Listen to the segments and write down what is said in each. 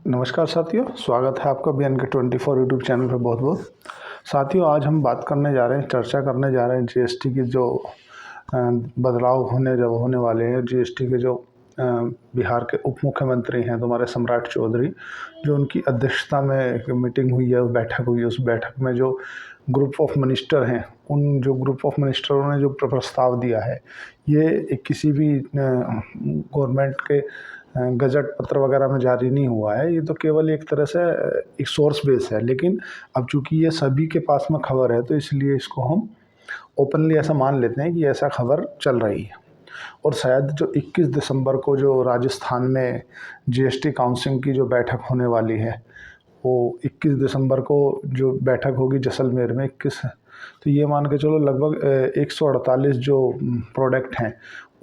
नमस्कार साथियों, स्वागत है आपका BNK24 यूट्यूब चैनल पर बहुत बहुत। साथियों, आज हम बात करने जा रहे हैं, चर्चा करने जा रहे हैं जीएसटी की जो बदलाव होने वाले हैं। जीएसटी के जो बिहार के उप मुख्यमंत्री हैं तुम्हारे सम्राट चौधरी, जो उनकी अध्यक्षता में एक मीटिंग हुई है, बैठक हुई है। उस बैठक में जो ग्रुप ऑफ मिनिस्टर हैं, उन जो ग्रुप ऑफ मिनिस्टरों ने जो प्रस्ताव दिया है, ये किसी भी गवर्नमेंट के गजट पत्र वगैरह में जारी नहीं हुआ है। ये तो केवल एक तरह से एक सोर्स बेस है, लेकिन अब चूंकि ये सभी के पास में खबर है, तो इसलिए इसको हम ओपनली ऐसा मान लेते हैं कि ऐसा खबर चल रही है। और शायद जो 21 दिसंबर को जो राजस्थान में जीएसटी काउंसिल की जो बैठक होने वाली है, वो 21 दिसंबर को जो बैठक होगी जैसलमेर में 21, तो ये मान के चलो लगभग 148 जो प्रोडक्ट हैं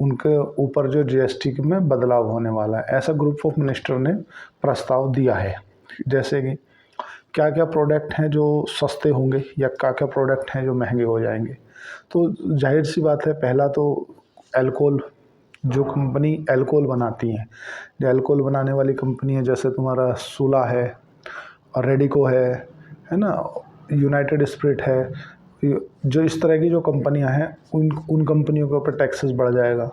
उनके ऊपर जो जीएसटी में बदलाव होने वाला है, ऐसा ग्रुप ऑफ मिनिस्टर ने प्रस्ताव दिया है। जैसे कि क्या क्या प्रोडक्ट हैं जो सस्ते होंगे या क्या क्या प्रोडक्ट हैं जो महंगे हो जाएंगे। तो जाहिर सी बात है, पहला तो अल्कोहल, जो कंपनी अल्कोहल बनाती हैं, जो अल्कोहल बनाने वाली कंपनी है, जैसे तुम्हारा सूला है और रेडिको है ना, यूनाइटेड स्पिरिट है, जो इस तरह की जो कंपनियां हैं उन कंपनियों के ऊपर टैक्सेस बढ़ जाएगा।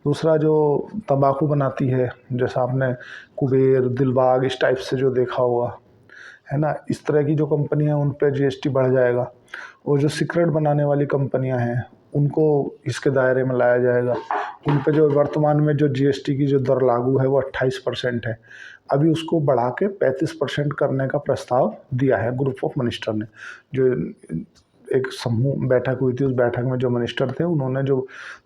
दूसरा, जो तंबाकू बनाती है, जैसा आपने कुबेर, दिलबाग इस टाइप से जो देखा होगा, है ना, इस तरह की जो कंपनियां उन पर जीएसटी बढ़ जाएगा। और जो सिगरेट बनाने वाली कंपनियां हैं उनको इसके दायरे में लाया जाएगा। उन पे जो वर्तमान में जो जीएसटी की जो दर लागू है वो 28% है। अभी उसको बढ़ा के 35% करने का प्रस्ताव दिया है ग्रुप ऑफ मिनिस्टर ने। जो एक समूह बैठक हुई थी, उस बैठक में जो मिनिस्टर थे उन्होंने जो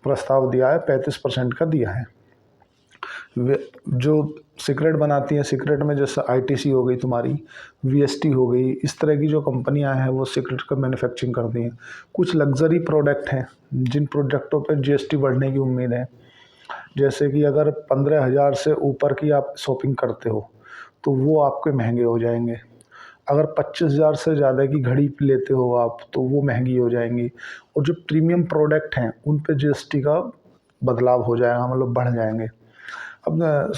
प्रस्ताव दिया है 35% का दिया है। जो सिगरेट बनाती हैं, सिगरेट में जैसे आईटीसी हो गई, तुम्हारी वीएसटी हो गई, इस तरह की जो कंपनियां हैं वो सिगरेट का मैन्युफैक्चरिंग करती हैं। कुछ लग्जरी प्रोडक्ट हैं जिन प्रोडक्टों पर जीएसटी बढ़ने की उम्मीद है। जैसे कि अगर 15,000 से ऊपर की आप शॉपिंग करते हो तो वो आपके महंगे हो जाएंगे। अगर 25,000 से ज़्यादा की घड़ी लेते हो आप तो वो महंगी हो जाएंगी। और जो प्रीमियम प्रोडक्ट हैं उन पे जीएसटी का बदलाव हो जाएगा, मतलब बढ़ जाएंगे। अब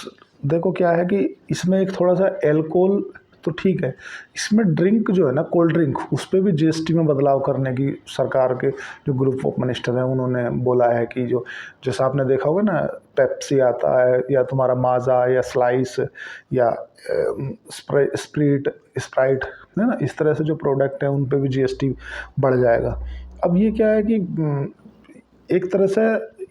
देखो क्या है कि इसमें एक थोड़ा सा अल्कोहल तो ठीक है, इसमें ड्रिंक जो है ना, कोल्ड ड्रिंक, उस पर भी जीएसटी में बदलाव करने की सरकार के जो ग्रुप ऑफ मिनिस्टर हैं उन्होंने बोला है कि जो जैसा आपने देखा होगा ना, पेप्सी आता है या तुम्हारा माजा या स्लाइस या स्प्राइट है ना, इस तरह से जो प्रोडक्ट हैं उन पे भी जीएसटी बढ़ जाएगा। अब ये क्या है कि एक तरह से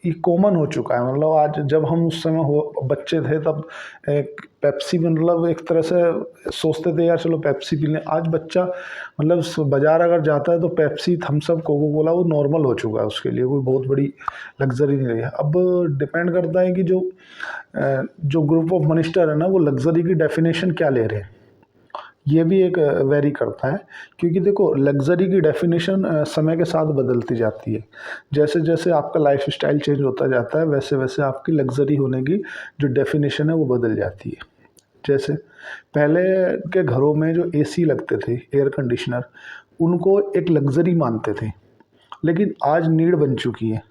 ये कॉमन हो चुका है। मतलब आज जब हम उस समय बच्चे थे तब एक पेप्सी, मतलब एक तरह से सोचते थे यार चलो पेप्सी पी लें। आज बच्चा मतलब बाज़ार अगर जाता है तो Pepsi, Thums Up, Coca Cola वो नॉर्मल हो चुका है, उसके लिए कोई बहुत बड़ी लग्जरी नहीं रही है। अब डिपेंड करता है कि जो ग्रुप ऑफ मिनिस्टर है ना, वो लग्जरी की डेफिनेशन क्या ले रहे हैं, ये भी एक वेरी करता है। क्योंकि देखो, लग्जरी की डेफिनेशन समय के साथ बदलती जाती है। जैसे जैसे आपका लाइफ स्टाइल चेंज होता जाता है, वैसे वैसे आपकी लग्जरी होने की जो डेफिनेशन है वो बदल जाती है। जैसे पहले के घरों में जो एसी लगते थे, एयर कंडीशनर, उनको एक लग्जरी मानते थे, लेकिन आज नीड बन चुकी है।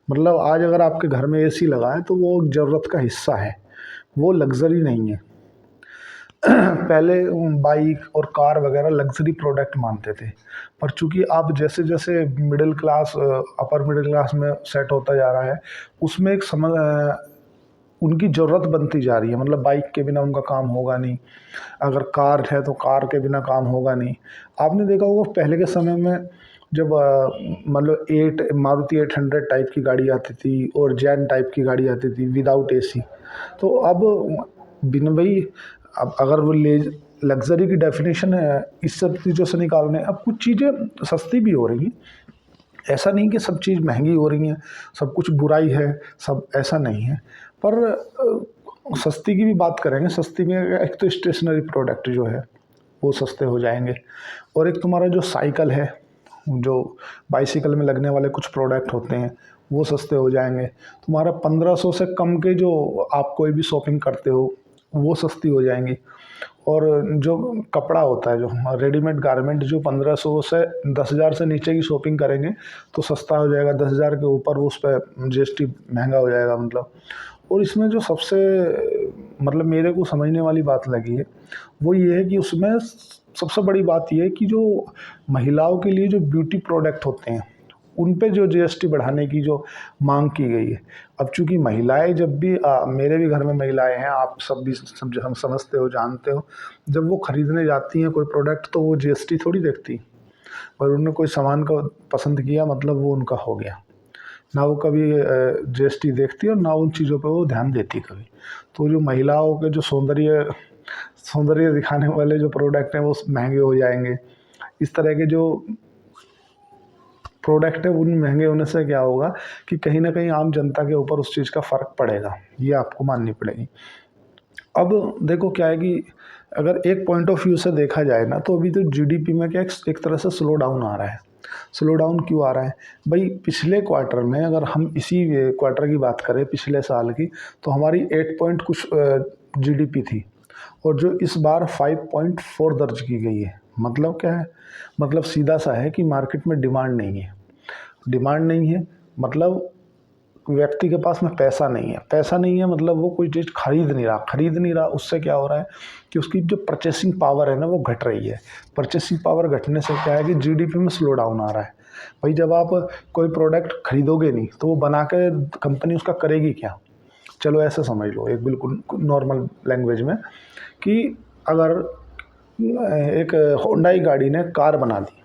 मतलब आज अगर आपके घर में एसी लगा है तो वो ज़रूरत का हिस्सा है, वो लग्जरी नहीं है। पहले बाइक और कार वगैरह लग्जरी प्रोडक्ट मानते थे, पर चूंकि अब जैसे जैसे middle class, upper middle class में सेट होता जा रहा है, उसमें एक समझ उनकी ज़रूरत बनती जा रही है। मतलब बाइक के बिना उनका काम होगा नहीं, अगर कार है तो कार के बिना काम होगा नहीं। आपने देखा होगा पहले के समय में जब मतलब मारुति 800 टाइप की गाड़ी आती थी और जैन टाइप की गाड़ी आती थी विदाउट एसी। तो अब बिन भाई, अब अगर वो लग्जरी की डेफिनेशन है इस सब चीज़ों से निकालने, अब कुछ चीज़ें सस्ती भी हो रही हैं। ऐसा नहीं कि सब चीज़ महंगी हो रही हैं, सब कुछ बुराई है, सब ऐसा नहीं है। पर सस्ती की भी बात करेंगे, सस्ती में एक तो स्टेशनरी प्रोडक्ट जो है वो सस्ते हो जाएंगे। और एक तुम्हारा जो साइकिल है, जो बाइसिकल में लगने वाले कुछ प्रोडक्ट होते हैं वो सस्ते हो जाएंगे। तुम्हारा 1500 से कम के जो आप कोई भी शॉपिंग करते हो वो सस्ती हो जाएंगी। और जो कपड़ा होता है, जो रेडीमेड गारमेंट, जो 1500 से 10,000 से नीचे की शॉपिंग करेंगे तो सस्ता हो जाएगा। 10,000 के ऊपर उस पर जीएसटी महंगा हो जाएगा मतलब। और इसमें जो सबसे मतलब मेरे को समझने वाली बात लगी है वो ये है कि उसमें सबसे बड़ी बात ये है कि जो महिलाओं के लिए जो ब्यूटी प्रोडक्ट होते हैं उन पे जो जीएसटी बढ़ाने की जो मांग की गई है। अब चूंकि महिलाएं जब भी मेरे भी घर में महिलाएं हैं, आप सब भी हम समझते हो जानते हो, जब वो खरीदने जाती हैं कोई प्रोडक्ट तो वो जीएसटी थोड़ी देखती, पर उन्होंने कोई सामान को पसंद किया मतलब वो उनका हो गया। ना वो कभी जीएसटी देखती और ना उन चीज़ों पे वो ध्यान देती कभी। तो जो महिलाओं के जो सौंदर्य सौंदर्य दिखाने वाले जो प्रोडक्ट हैं वो महंगे हो जाएंगे। इस तरह के जो प्रोडक्ट है उन महंगे होने से क्या होगा कि कहीं ना कहीं आम जनता के ऊपर उस चीज़ का फ़र्क पड़ेगा, ये आपको माननी पड़ेगी। अब देखो क्या है कि अगर एक पॉइंट ऑफ व्यू से देखा जाए ना तो अभी तो जीडीपी में क्या एक तरह से स्लो डाउन आ रहा है। स्लो डाउन क्यों आ रहा है भाई? पिछले क्वार्टर में अगर हम इसी क्वार्टर की बात करें पिछले साल की, तो हमारी 8 पॉइंट कुछ जीडीपी थी और जो इस बार 5.4 दर्ज की गई है। मतलब क्या है? मतलब सीधा सा है कि मार्केट में डिमांड नहीं है। डिमांड नहीं है मतलब व्यक्ति के पास में पैसा नहीं है। पैसा नहीं है मतलब वो कोई चीज़ खरीद नहीं रहा। उससे क्या हो रहा है कि उसकी जो परचेसिंग पावर है ना वो घट रही है। परचेसिंग पावर घटने से क्या है कि जीडीपी में स्लो डाउन आ रहा है। भाई जब आप कोई प्रोडक्ट खरीदोगे नहीं तो वो बना के कंपनी उसका करेगी क्या? चलो ऐसा समझ लो एक बिल्कुल नॉर्मल लैंग्वेज में कि अगर एक होंडाई गाड़ी ने कार बना दी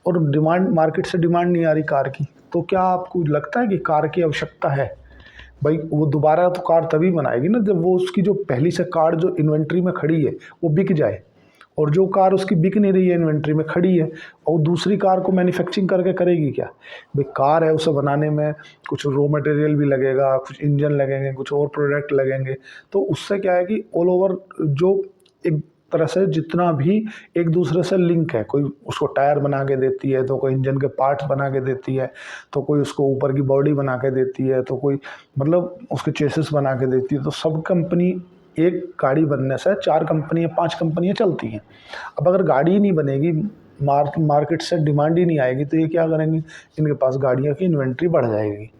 और डिमांड मार्केट से डिमांड नहीं आ रही कार की, तो क्या आपको लगता है कि कार की आवश्यकता है? भाई वो दोबारा तो कार तभी बनाएगी ना जब वो उसकी जो पहली से कार जो इन्वेंट्री में खड़ी है वो बिक जाए। और जो कार उसकी बिक नहीं रही है, इन्वेंट्री में खड़ी है, और दूसरी कार को मैन्युफैक्चरिंग करके करेगी क्या? भाई कार है, उसे बनाने में कुछ रॉ मटेरियल भी लगेगा, कुछ इंजन लगेंगे, कुछ और प्रोडक्ट लगेंगे। तो उससे क्या है कि ऑल ओवर जो एक तरह से जितना भी एक दूसरे से लिंक है, कोई उसको टायर बना के देती है तो कोई इंजन के पार्ट्स बना के देती है, तो कोई उसको ऊपर की बॉडी बना के देती है, तो कोई मतलब उसके चेसिस बना के देती है। तो सब कंपनी एक गाड़ी बनने से 4 कंपनियाँ 5 कंपनियाँ चलती हैं। अब अगर गाड़ी ही नहीं बनेगी, मार्केट से डिमांड ही नहीं आएगी, तो ये क्या करेंगे? इनके पास गाड़ियों की इन्वेंट्री बढ़ जाएगी।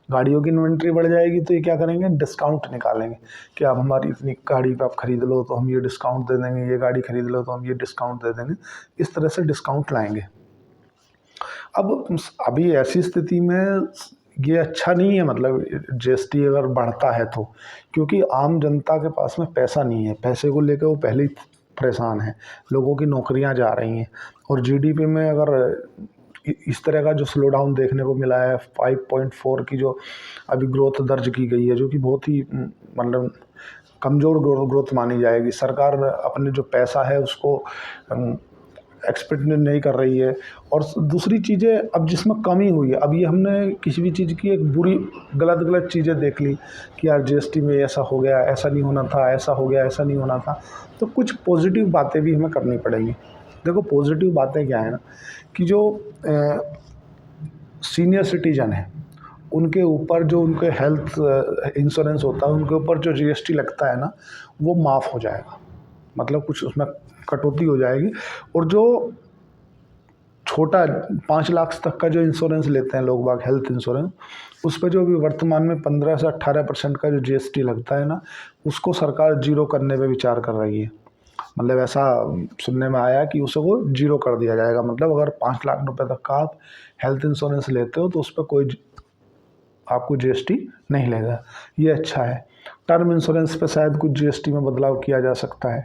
गाड़ियों की इन्वेंट्री बढ़ जाएगी तो ये क्या करेंगे? डिस्काउंट निकालेंगे कि आप हमारी इतनी गाड़ी पे आप खरीद लो तो हम ये डिस्काउंट दे देंगे, ये गाड़ी खरीद लो तो हम ये डिस्काउंट दे देंगे। इस तरह से डिस्काउंट लाएंगे। अब अभी ऐसी स्थिति में ये अच्छा नहीं है, मतलब जीएसटी अगर बढ़ता है तो, क्योंकि आम जनता के पास में पैसा नहीं है। पैसे को लेकर वो पहले ही परेशान है। लोगों की नौकरियां जा रही हैं और जीडीपी में अगर इस तरह का जो स्लो डाउन देखने को मिला है, 5.4 की जो अभी ग्रोथ दर्ज की गई है, जो कि बहुत ही मतलब कमज़ोर ग्रोथ मानी जाएगी। सरकार अपने जो पैसा है उसको एक्सपेक्ट नहीं कर रही है। और दूसरी चीज़ें अब जिसमें कमी हुई है, अब ये हमने किसी भी चीज़ की एक बुरी गलत चीज़ें देख ली कि यार जीएसटी में ऐसा हो गया, ऐसा नहीं होना था, ऐसा हो गया, ऐसा नहीं होना था। तो कुछ पॉजिटिव बातें भी हमें करनी पड़ेंगी। देखो पॉजिटिव बातें क्या है ना कि जो सीनियर सिटीजन है उनके ऊपर जो उनके हेल्थ इंश्योरेंस होता है, उनके ऊपर जो जीएसटी लगता है ना वो माफ़ हो जाएगा। मतलब कुछ उसमें कटौती हो जाएगी। और जो छोटा 5 लाख तक का जो इंश्योरेंस लेते हैं लोग बाग, हेल्थ इंश्योरेंस, उस पर जो अभी वर्तमान में 15 से 18% का जो जीएसटी लगता है ना, उसको सरकार जीरो करने पे विचार कर रही है। मतलब ऐसा सुनने में आया कि उसको जीरो कर दिया जाएगा। मतलब अगर 5 लाख रुपए तक का आप हेल्थ इंश्योरेंस लेते हो तो उस पर कोई आपको जीएसटी नहीं लेगा। ये अच्छा है। टर्म इंश्योरेंस पे शायद कुछ जीएसटी में बदलाव किया जा सकता है।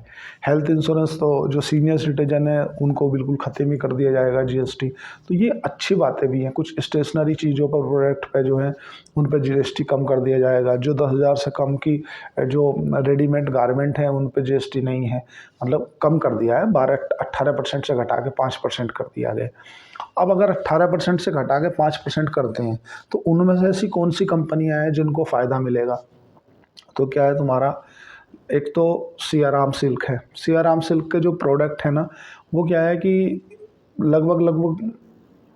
हेल्थ इंश्योरेंस तो जो सीनियर सिटीजन है उनको बिल्कुल ख़त्म ही कर दिया जाएगा जीएसटी। तो ये अच्छी बातें भी हैं। कुछ स्टेशनरी चीज़ों पर, प्रोडक्ट पे जो है उन पर जीएसटी कम कर दिया जाएगा। जो 10,000 से कम की जो रेडीमेड गारमेंट हैं उन पर जीएसटी नहीं है, मतलब कम कर दिया है। 18% से घटा के 5% कर दिया गया। अब अगर 18% से घटा के 5% करते हैं तो उनमें से ऐसी कौन सी कंपनियां हैं जिनको फ़ायदा मिलेगा? तो क्या है तुम्हारा, एक तो सियाराम सिल्क है। सियाराम सिल्क के जो प्रोडक्ट है ना वो क्या है कि लगभग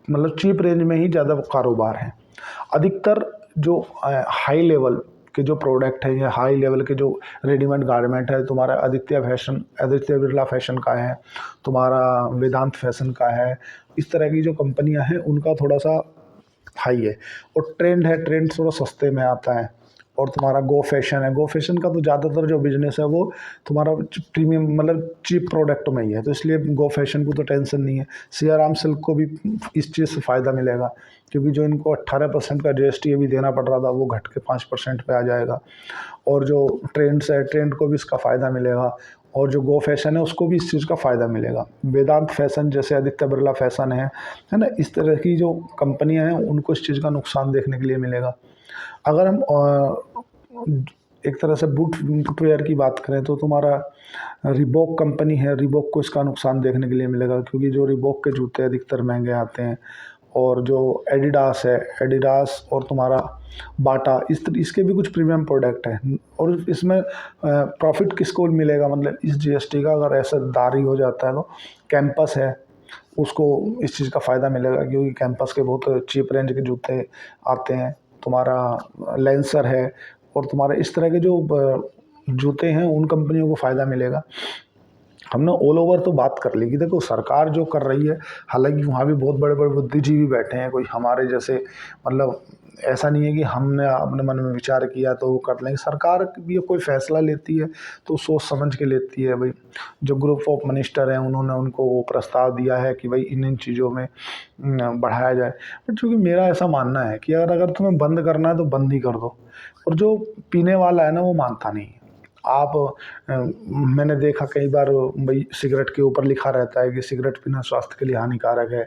मतलब चीप रेंज में ही ज़्यादा कारोबार है। अधिकतर जो हाई लेवल के जो प्रोडक्ट है या हाई लेवल के जो रेडीमेड गारमेंट है, तुम्हारा आदित्य बिरला फैशन का है, तुम्हारा वेदांत फैशन का है, इस तरह की जो कंपनियां हैं उनका थोड़ा सा हाई है। और ट्रेंड है, ट्रेंड थोड़ा सस्ते में आता है। और तुम्हारा गो फैशन है। गो फैशन का तो ज़्यादातर जो बिजनेस है वो तुम्हारा प्रीमियम मतलब चीप प्रोडक्ट में ही है, तो इसलिए गो फैशन को तो टेंशन नहीं है। सियाराम सिल्क को भी इस चीज़ से फ़ायदा मिलेगा, क्योंकि जो इनको 18% का GST अभी देना पड़ रहा था वो घट के 5% पे आ जाएगा। और जो ट्रेंड्स है, ट्रेंड को भी इसका फ़ायदा मिलेगा, और जो गो फैशन है उसको भी इस चीज़ का फ़ायदा मिलेगा। वेदांत फैशन जैसे आदित्य बिरला फैशन है ना, इस तरह की जो कंपनियां हैं उनको इस चीज़ का नुकसान देखने के लिए मिलेगा। अगर हम एक तरह से फुटवेयर की बात करें तो तुम्हारा रिबॉक कंपनी है, रिबॉक को इसका नुकसान देखने के लिए मिलेगा, क्योंकि जो रिबॉक के जूते अधिकतर महंगे आते हैं। और जो एडिडास है, एडिडास और तुम्हारा बाटा, इसके भी कुछ प्रीमियम प्रोडक्ट हैं। और इसमें प्रॉफिट किसको मिलेगा, मतलब इस GST का अगर ऐसा दारी हो जाता है तो कैंपस है उसको इस चीज़ का फ़ायदा मिलेगा, क्योंकि कैंपस के बहुत चीप रेंज के जूते आते हैं। तुम्हारा लेंसर है, और तुम्हारे इस तरह के जो जूते हैं उन कंपनियों को फ़ायदा मिलेगा। हमने ऑल ओवर तो बात कर ली कि देखो सरकार जो कर रही है, हालांकि वहाँ भी बहुत बड़े बड़े बुद्धिजीवी बैठे हैं, कोई हमारे जैसे, मतलब ऐसा नहीं है कि हमने अपने मन में विचार किया तो वो कर लेंगे। सरकार भी कोई फैसला लेती है तो सोच समझ के लेती है। भाई जो ग्रुप ऑफ मिनिस्टर हैं उन्होंने उनको वो प्रस्ताव दिया है कि भाई इन चीज़ों में बढ़ाया जाए। बट चूँकि मेरा ऐसा मानना है कि अगर तुम्हें बंद करना है तो बंद ही कर दो। और जो पीने वाला है ना वो मानता नहीं है। आप मैंने देखा कई बार भाई सिगरेट के ऊपर लिखा रहता है कि सिगरेट पीना स्वास्थ्य के लिए हानिकारक है,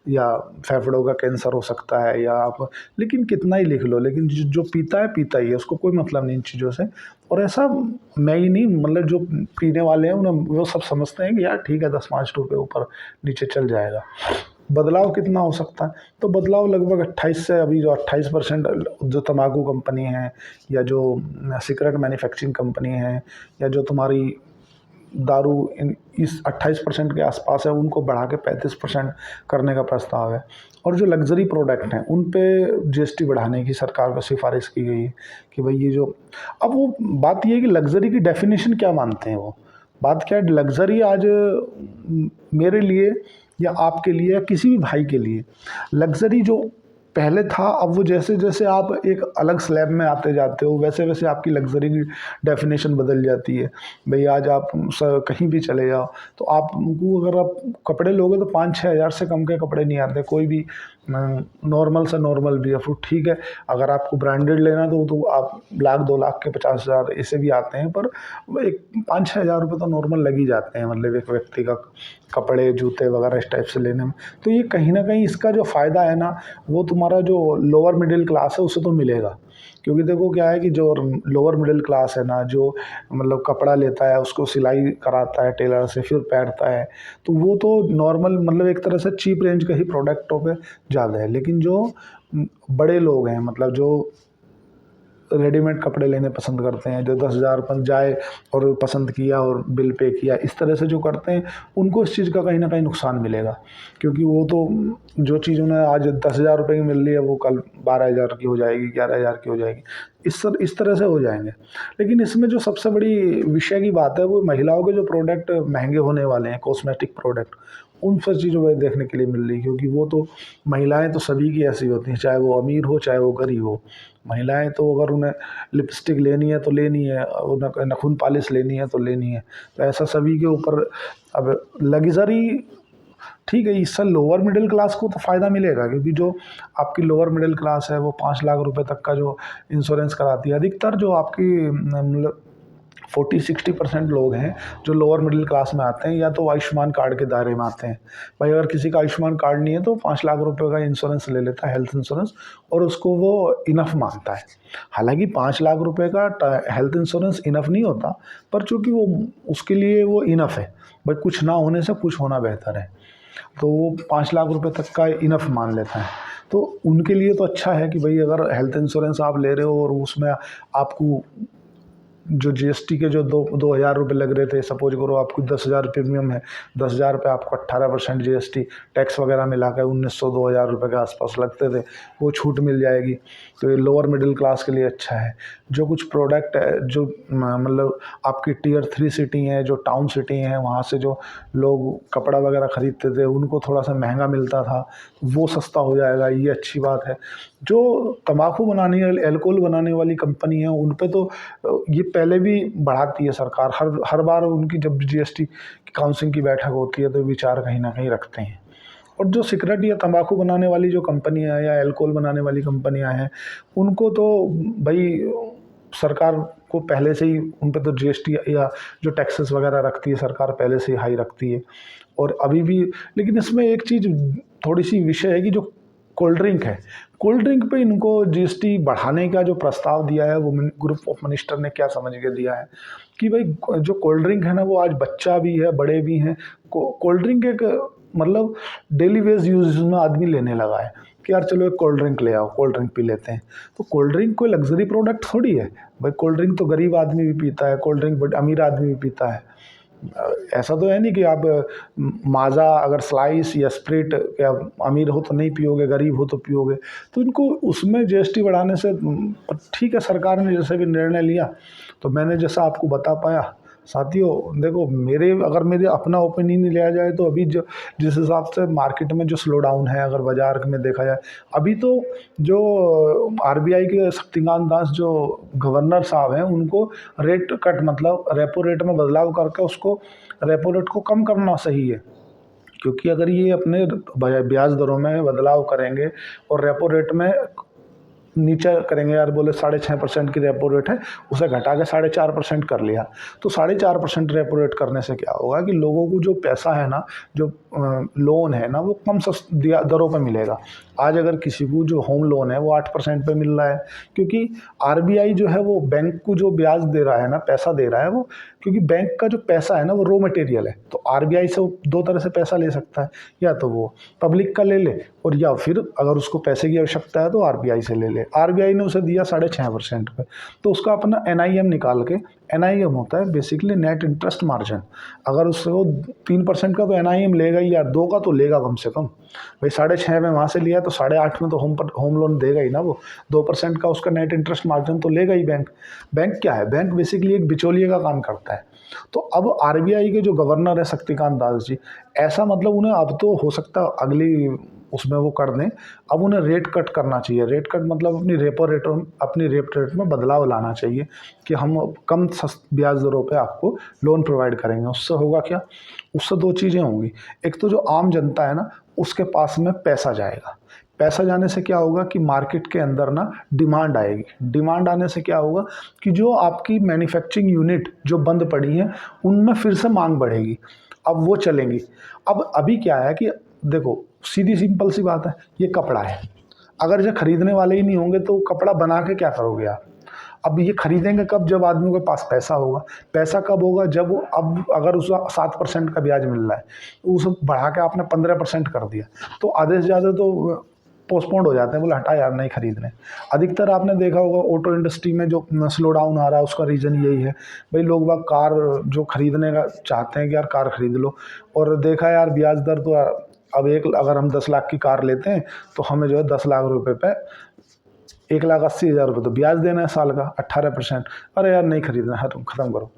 या फेफड़ों का कैंसर हो सकता है, या आप लेकिन कितना ही लिख लो, लेकिन जो पीता है पीता ही है, उसको कोई मतलब नहीं इन चीज़ों से। और ऐसा मैं ही नहीं, मतलब जो पीने वाले हैं उन्हें वो सब समझते हैं कि यार ठीक है 10-5 रुपये ऊपर नीचे चल जाएगा। बदलाव कितना हो सकता है, तो बदलाव लगभग 28 से अभी जो 28% जो तंबाकू कंपनी है, या जो सिगरेट मैन्युफैक्चरिंग कंपनी है, या जो तुम्हारी दारू इस 28% के आसपास है, उनको बढ़ा के 35% करने का प्रस्ताव है। और जो लग्जरी प्रोडक्ट हैं उन पे GST बढ़ाने की सरकार को सिफारिश की गई है कि भाई ये जो, अब वो बात ये है कि लग्जरी की डेफिनेशन क्या मानते हैं वो। बात क्या है, लग्जरी आज मेरे लिए या आपके लिए या किसी भी भाई के लिए लग्जरी जो पहले था, अब वो जैसे जैसे आप एक अलग स्लैब में आते जाते हो वैसे वैसे आपकी लग्जरी की डेफिनेशन बदल जाती है। भाई आज आप कहीं भी चले जाओ तो आपको अगर आप कपड़े लोगे तो 5-6 हज़ार से कम के कपड़े नहीं आते, कोई भी नॉर्मल से नॉर्मल भी है। फिर ठीक है, अगर आपको ब्रांडेड लेना तो आप 1,00,000-2,00,000 के 50,000 ऐसे भी आते हैं, पर एक 5-6 हज़ार रुपये तो नॉर्मल लग ही जाते हैं, मतलब एक व्यक्ति का कपड़े जूते वगैरह इस टाइप से लेने में। तो ये कहीं ना कहीं इसका जो फ़ायदा है ना, वो तुम्हारा जो लोअर मिडिल क्लास है उसे तो मिलेगा। क्योंकि देखो क्या है कि जो लोअर मिडिल क्लास है ना, जो मतलब कपड़ा लेता है उसको सिलाई कराता है टेलर से, फिर पहनता है, तो वो तो नॉर्मल मतलब एक तरह से चीप रेंज के ही प्रोडक्टों पे ज़्यादा है। लेकिन जो बड़े लोग हैं, मतलब जो रेडीमेड कपड़े लेने पसंद करते हैं, जो 10,000 पर जाए और पसंद किया और बिल पे किया, इस तरह से जो करते हैं उनको इस चीज़ का कहीं ना कहीं नुकसान मिलेगा। क्योंकि वो तो जो चीज़ उन्हें आज 10,000 रुपये की मिल रही है वो कल 12,000 की हो जाएगी, 11,000 की हो जाएगी, इस तरह से हो जाएंगे। लेकिन इसमें जो सबसे बड़ी विषय की बात है वो महिलाओं के जो प्रोडक्ट महंगे होने वाले हैं, कॉस्मेटिक प्रोडक्ट, उन सब चीज़ों में देखने के लिए मिल रही है। क्योंकि वो तो महिलाएं तो सभी की ऐसी होती हैं, चाहे वो अमीर हो चाहे वो गरीब हो। महिलाएं तो अगर उन्हें लिपस्टिक लेनी है तो लेनी है, उन्हें नाखून पॉलिश लेनी है तो लेनी है, तो ऐसा सभी के ऊपर। अब लग्जरी ठीक है, इससे लोअर मिडिल क्लास को तो फ़ायदा मिलेगा, क्योंकि जो आपकी लोअर मिडिल क्लास है वो 5 लाख रुपए तक का जो इंश्योरेंस कराती है। अधिकतर जो आपकी मतलब 40-60% लोग हैं जो लोअर मिडिल क्लास में आते हैं, या तो आयुष्मान कार्ड के दायरे में आते हैं। भाई अगर किसी का आयुष्मान कार्ड नहीं है तो 5 लाख रुपए का इंश्योरेंस ले लेता है, हेल्थ इंश्योरेंस, और उसको वो इनफ मानता है। हालांकि 5 लाख रुपए का हेल्थ इंश्योरेंस इनफ नहीं होता, पर चूंकि वो उसके लिए वो इनफ है, भाई कुछ ना होने से कुछ होना बेहतर है, तो वो 5 लाख रुपए तक का इनफ मान लेता है। तो उनके लिए तो अच्छा है कि भाई अगर हेल्थ इंश्योरेंस आप ले रहे हो और उसमें आपको जो जीएसटी के जो 2,000 रुपये लग रहे थे, सपोज करो आपको 10,000 प्रीमियम है, 10,000 पे आपको 18% जीएसटी टैक्स वगैरह मिला कर 1,900-2,000 रुपये के आसपास लगते थे, वो छूट मिल जाएगी। तो ये लोअर मिडिल क्लास के लिए अच्छा है। जो कुछ प्रोडक्ट है जो मतलब आपकी टियर 3 सिटी हैं, जो टाउन सिटी हैं, वहाँ से जो लोग कपड़ा वगैरह ख़रीदते थे उनको थोड़ा सा महंगा मिलता था, वो सस्ता हो जाएगा, ये अच्छी बात है। जो तम्बाकू बनाने अल्कोहल बनाने वाली कंपनी है उन पे तो ये पहले भी बढ़ाती है सरकार, हर बार उनकी जब जीएसटी काउंसिल की बैठक होती है तो विचार कहीं ना कहीं रखते हैं। और जो सिगरेट या तंबाकू बनाने वाली जो कंपनियां या अल्कोहल बनाने वाली कंपनियां हैं उनको तो भाई सरकार को पहले से ही उन पर तो जीएसटी या जो टैक्सेस वगैरह रखती है सरकार पहले से ही हाई रखती है। और अभी भी, लेकिन इसमें एक चीज़ थोड़ी सी विषय है कि जो कोल्ड ड्रिंक है, कोल्ड ड्रिंक पे इनको जीएसटी बढ़ाने का जो प्रस्ताव दिया है वो ग्रुप ऑफ मिनिस्टर ने क्या समझ के दिया है कि भाई जो कोल्ड ड्रिंक है ना वो आज बच्चा भी है बड़े भी हैं, कोल्ड ड्रिंक एक मतलब डेली वेज यूज में आदमी लेने लगा है कि यार चलो एक कोल्ड ड्रिंक ले आओ, कोल्ड ड्रिंक पी लेते हैं। तो कोल्ड ड्रिंक कोई लग्जरी प्रोडक्ट थोड़ी है भाई, कोल्ड ड्रिंक तो गरीब आदमी भी पीता है, कोल्ड ड्रिंक अमीर आदमी भी पीता है। ऐसा तो है नहीं कि आप माज़ा अगर स्लाइस या स्प्रिट या अमीर हो तो नहीं पियोगे, गरीब हो तो पियोगे। तो इनको उसमें जीएसटी बढ़ाने से ठीक है, सरकार ने जैसे भी निर्णय लिया तो मैंने जैसा आपको बता पाया। साथियों देखो, अगर मेरे अपना ओपिनियन लिया जाए तो अभी जो जिस हिसाब से मार्केट में जो स्लो डाउन है, अगर बाजार में देखा जाए, अभी तो जो आरबीआई के शक्तिकांत दास जो गवर्नर साहब हैं उनको रेट कट मतलब रेपो रेट में बदलाव करके उसको रेपो रेट को कम करना सही है। क्योंकि अगर ये अपने ब्याज दरों में बदलाव करेंगे और रेपो रेट में नीचे करेंगे, यार बोले 6.5% की रेपो रेट है उसे घटा के 4.5% कर लिया, तो 4.5% रेपो रेट करने से क्या होगा कि लोगों को जो पैसा है ना, जो लोन है ना, वो कम दरों पे मिलेगा। आज अगर किसी को जो होम लोन है वो 8% पे मिल रहा है, क्योंकि आरबीआई जो है वो बैंक को जो ब्याज दे रहा है ना, पैसा दे रहा है वो, क्योंकि बैंक का जो पैसा है ना वो रॉ मटेरियल है, तो आरबीआई से वो दो तरह से पैसा ले सकता है, या तो वो पब्लिक का ले ले और या फिर अगर उसको पैसे की आवश्यकता है तो आरबीआई से ले ले। आरबीआई ने उसे दिया 6.5% पे, तो उसका अपना एनआईएम निकाल के, एनआईएम होता है बेसिकली नेट इंटरेस्ट मार्जिन, अगर उससे वो 3% का तो एनआईएम लेगा ही यार, 2 का तो लेगा कम से कम भाई। 6.5 में वहाँ से लिया तो 8.5 में तो होम लोन देगा ही ना वो, 2% का उसका नेट इंटरेस्ट मार्जिन तो लेगा ही बैंक। बैंक क्या है, बैंक बेसिकली एक बिचौलिए का काम करता है। तो अब आरबीआई के जो गवर्नर है शक्तिकांत दास जी, ऐसा मतलब उन्हें अब तो हो सकता है अगली उसमें वो कर दें, अब उन्हें रेट कट करना चाहिए। रेट कट मतलब अपनी रेपो रेट में बदलाव लाना चाहिए कि हम कम ब्याज दरों पे आपको लोन प्रोवाइड करेंगे। उससे होगा क्या, उससे 2 चीज़ें होंगी। एक तो जो आम जनता है ना उसके पास में पैसा जाएगा, पैसा जाने से क्या होगा कि मार्केट के अंदर ना डिमांड आएगी, डिमांड आने से क्या होगा कि जो आपकी मैन्युफैक्चरिंग यूनिट जो बंद पड़ी हैं उनमें फिर से मांग बढ़ेगी, अब वो चलेंगी। अब अभी क्या है कि देखो सीधी सिंपल सी बात है, ये कपड़ा है, अगर ये खरीदने वाले ही नहीं होंगे तो कपड़ा बना के क्या करोगे आप। अब ये खरीदेंगे कब, जब आदमियों के पास पैसा होगा। पैसा कब होगा, जब अब अगर उसका 7% का ब्याज मिल रहा है तो उसे बढ़ा के आपने 15% कर दिया, तो आधे से ज़्यादा तो पोस्टपोन्ड हो जाते हैं, बोले हटा यार नहीं खरीदने। अधिकतर आपने देखा होगा ऑटो इंडस्ट्री में जो स्लो डाउन आ रहा है उसका रीज़न यही है भाई, लोग बाग कार जो खरीदने का चाहते हैं कि यार कार खरीद लो, और देखा यार ब्याज दर तो अब अगर हम 10 लाख की कार लेते हैं तो हमें जो है 10 लाख रुपए पे 1,80,000 रुपये तो ब्याज देना है साल का 18%। अरे यार नहीं खरीदना है, तुम ख़त्म करो।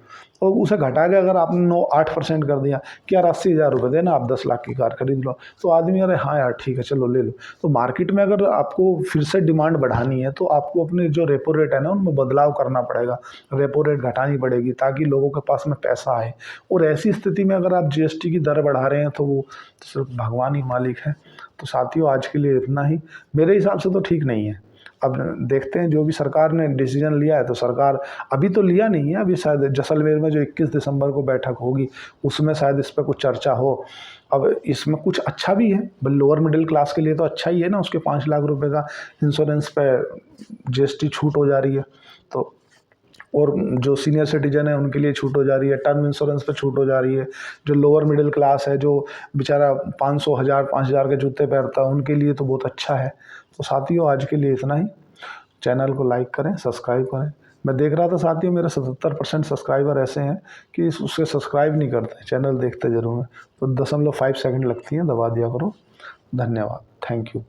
और उसे घटा के अगर आपने 8% कर दिया कि यार 80,000 रुपये देना, आप 10 लाख की कार खरीद लो, तो आदमी अरे हाँ यार ठीक है चलो ले लो। तो मार्केट में अगर आपको फिर से डिमांड बढ़ानी है तो आपको अपने जो रेपो रेट है ना उनमें बदलाव करना पड़ेगा, रेपो रेट घटानी पड़ेगी ताकि लोगों के पास में पैसा आए। और ऐसी स्थिति में अगर आप जीएसटी की दर बढ़ा रहे हैं तो वो सिर्फ भगवान ही मालिक है। तो साथियों आज के लिए इतना ही, मेरे हिसाब से तो ठीक नहीं है। अब देखते हैं जो भी सरकार ने डिसीजन लिया है, तो सरकार अभी तो लिया नहीं है, अभी शायद जैसलमेर में जो 21 दिसंबर को बैठक होगी उसमें शायद इस पर कुछ चर्चा हो। अब इसमें कुछ अच्छा भी है, लोअर मिडिल क्लास के लिए तो अच्छा ही है ना, उसके 5 लाख रुपए का इंश्योरेंस पे जीएसटी छूट हो जा रही है, तो और जो सीनियर सिटीजन है उनके लिए छूट हो जा रही है, टर्म इंश्योरेंस पे छूट हो जा रही है। जो लोअर मिडिल क्लास है जो बेचारा 500 हज़ार 5,000 के जूते पहनता है उनके लिए तो बहुत अच्छा है। तो साथियों आज के लिए इतना ही, चैनल को लाइक करें, सब्सक्राइब करें, मैं देख रहा था साथियों, मेरे 77% सब्सक्राइबर ऐसे हैं कि उससे सब्सक्राइब नहीं करते, चैनल देखते ज़रूर हैं। तो 0.5 सेकंड लगती हैं, दबा दिया करो। धन्यवाद, थैंक यू।